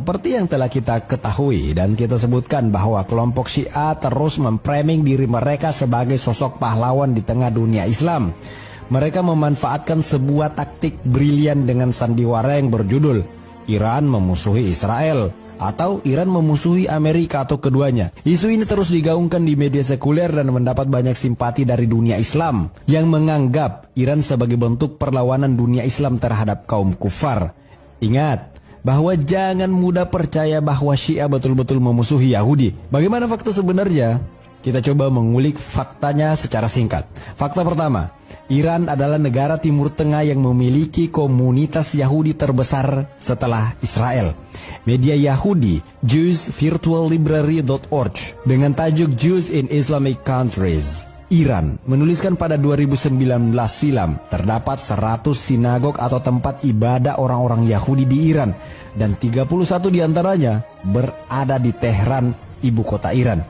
Seperti yang telah kita ketahui dan kita sebutkan bahwa kelompok Syiah terus memframing diri mereka sebagai sosok pahlawan di tengah dunia Islam. Mereka memanfaatkan sebuah taktik brilian dengan sandiwara yang berjudul Iran memusuhi Israel atau Iran memusuhi Amerika atau keduanya. Isu ini terus digaungkan di media sekuler dan mendapat banyak simpati dari dunia Islam yang menganggap Iran sebagai bentuk perlawanan dunia Islam terhadap kaum kufar. Ingat bahwa jangan mudah percaya bahwa Syiah betul-betul memusuhi Yahudi. Bagaimana fakta sebenarnya? Kita coba mengulik faktanya secara singkat. Fakta pertama, Iran adalah negara Timur Tengah yang memiliki komunitas Yahudi terbesar setelah Israel. Media Yahudi, JewsVirtualLibrary.org, dengan tajuk Jews in Islamic Countries, Iran, menuliskan pada 2019 silam terdapat 100 sinagog atau tempat ibadah orang-orang Yahudi di Iran dan 31 diantaranya berada di Tehran, ibu kota Iran.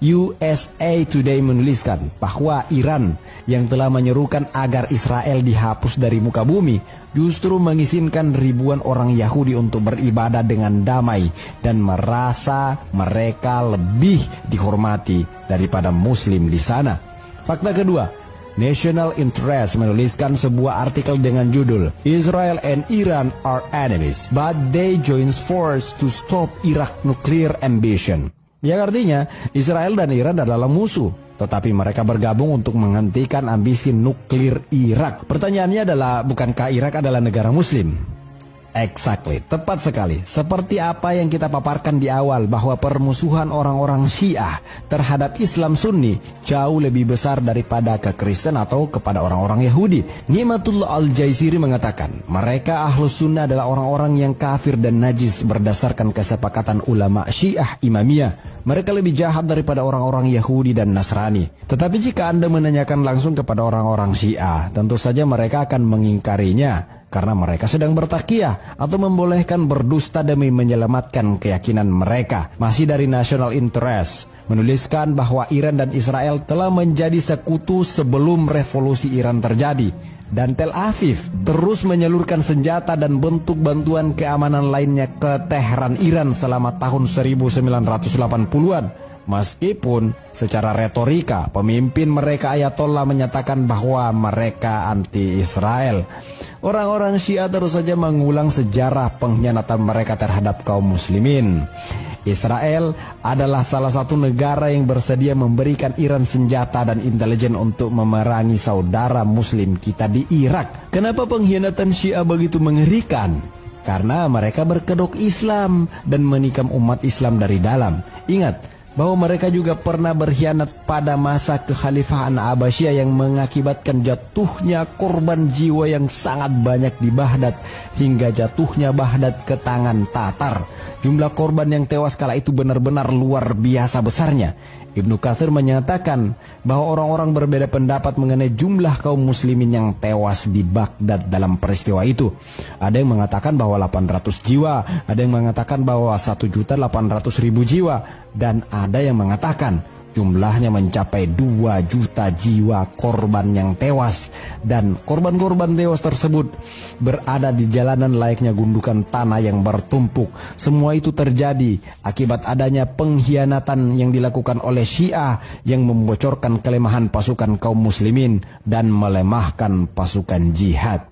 USA Today menuliskan bahwa Iran yang telah menyerukan agar Israel dihapus dari muka bumi justru mengizinkan ribuan orang Yahudi untuk beribadah dengan damai dan merasa mereka lebih dihormati daripada Muslim di sana. Fakta kedua, National Interest menuliskan sebuah artikel dengan judul Israel and Iran are enemies, but they join force to stop Iraq nuclear ambition. Yang artinya, Israel dan Iran adalah musuh, tetapi mereka bergabung untuk menghentikan ambisi nuklir Irak. Pertanyaannya adalah, bukankah Irak adalah negara Muslim? Exactly, tepat sekali. Seperti apa yang kita paparkan di awal bahwa permusuhan orang-orang Syiah terhadap Islam Sunni jauh lebih besar daripada ke Kristen atau kepada orang-orang Yahudi. Ni'matullah Al-Jaiziri mengatakan, mereka Ahlus Sunnah adalah orang-orang yang kafir dan najis berdasarkan kesepakatan ulama Syiah Imamiyah. Mereka lebih jahat daripada orang-orang Yahudi dan Nasrani. Tetapi jika Anda menanyakan langsung kepada orang-orang Syiah, tentu saja mereka akan mengingkarinya karena mereka sedang bertakiyah atau membolehkan berdusta demi menyelamatkan keyakinan mereka. Masih dari National Interest menuliskan bahwa Iran dan Israel telah menjadi sekutu sebelum revolusi Iran terjadi, dan Tel Aviv terus menyalurkan senjata dan bentuk bantuan keamanan lainnya ke Tehran, Iran selama tahun 1980-an. Meskipun secara retorika pemimpin mereka Ayatollah menyatakan bahwa mereka anti-Israel, orang-orang Syiah terus saja mengulang sejarah pengkhianatan mereka terhadap kaum muslimin. Israel adalah salah satu negara yang bersedia memberikan Iran senjata dan intelijen untuk memerangi saudara muslim kita di Irak. Kenapa pengkhianatan Syiah begitu mengerikan? Karena mereka berkedok Islam dan menikam umat Islam dari dalam. Ingat bahwa mereka juga pernah berkhianat pada masa kekhalifahan Abbasiyah yang mengakibatkan jatuhnya korban jiwa yang sangat banyak di Baghdad hingga jatuhnya Baghdad ke tangan Tatar. Jumlah korban yang tewas kala itu benar-benar luar biasa besarnya. Ibnu Katsir menyatakan bahwa orang-orang berbeda pendapat mengenai jumlah kaum muslimin yang tewas di Baghdad dalam peristiwa itu. Ada yang mengatakan bahwa 800 jiwa, ada yang mengatakan bahwa 1.800.000 jiwa, dan ada yang mengatakan jumlahnya mencapai 2 juta jiwa korban yang tewas. Dan korban-korban tewas tersebut berada di jalanan layaknya gundukan tanah yang bertumpuk. Semua itu terjadi akibat adanya pengkhianatan yang dilakukan oleh Syiah yang membocorkan kelemahan pasukan kaum muslimin dan melemahkan pasukan jihad.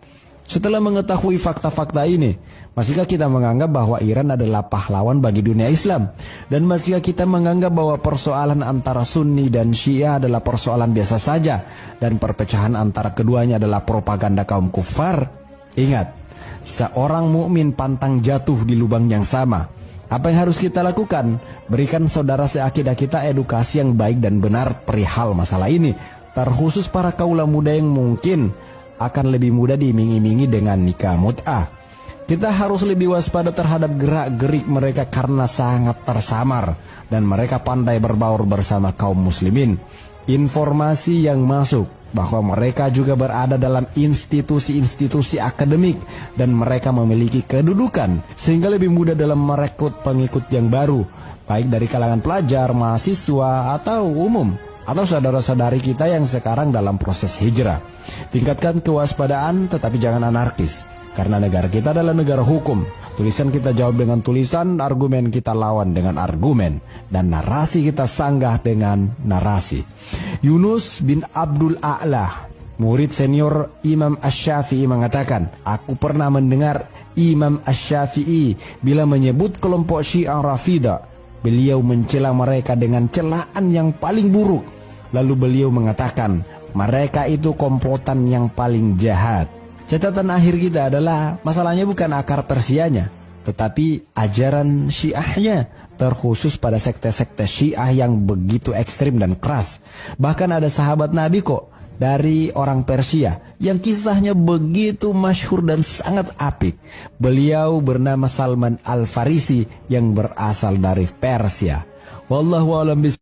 Setelah mengetahui fakta-fakta ini, masihkah kita menganggap bahwa Iran adalah pahlawan bagi dunia Islam? Dan masihkah kita menganggap bahwa persoalan antara Sunni dan Syiah adalah persoalan biasa saja dan perpecahan antara keduanya adalah propaganda kaum kufar? Ingat, seorang mukmin pantang jatuh di lubang yang sama. Apa yang harus kita lakukan? Berikan saudara seakidah kita edukasi yang baik dan benar perihal masalah ini, terkhusus para kaula muda yang mungkin akan lebih mudah diiming-imingi dengan nikah mut'ah. Kita harus lebih waspada terhadap gerak-gerik mereka karena sangat tersamar dan mereka pandai berbaur bersama kaum muslimin. Informasi yang masuk bahwa mereka juga berada dalam institusi-institusi akademik dan mereka memiliki kedudukan sehingga lebih mudah dalam merekrut pengikut yang baru, baik dari kalangan pelajar, mahasiswa, atau umum, atau saudara-saudari kita yang sekarang dalam proses hijrah. Tingkatkan kewaspadaan tetapi jangan anarkis. Karena negara kita adalah negara hukum. Tulisan kita jawab dengan tulisan, argumen kita lawan dengan argumen, dan narasi kita sanggah dengan narasi. Yunus bin Abdul A'la, murid senior Imam Asy-Syafi'i mengatakan, aku pernah mendengar Imam Asy-Syafi'i bila menyebut kelompok Syiah Rafidah, beliau mencela mereka dengan celaan yang paling buruk. Lalu beliau mengatakan, mereka itu komplotan yang paling jahat. Catatan akhir kita adalah masalahnya bukan akar Persianya, tetapi ajaran Syiahnya, terkhusus pada sekte-sekte Syiah yang begitu ekstrim dan keras. Bahkan ada sahabat Nabi kok dari orang Persia yang kisahnya begitu masyhur dan sangat apik. Beliau bernama Salman Al-Farisi yang berasal dari Persia. Wallahu a'lam bishawab.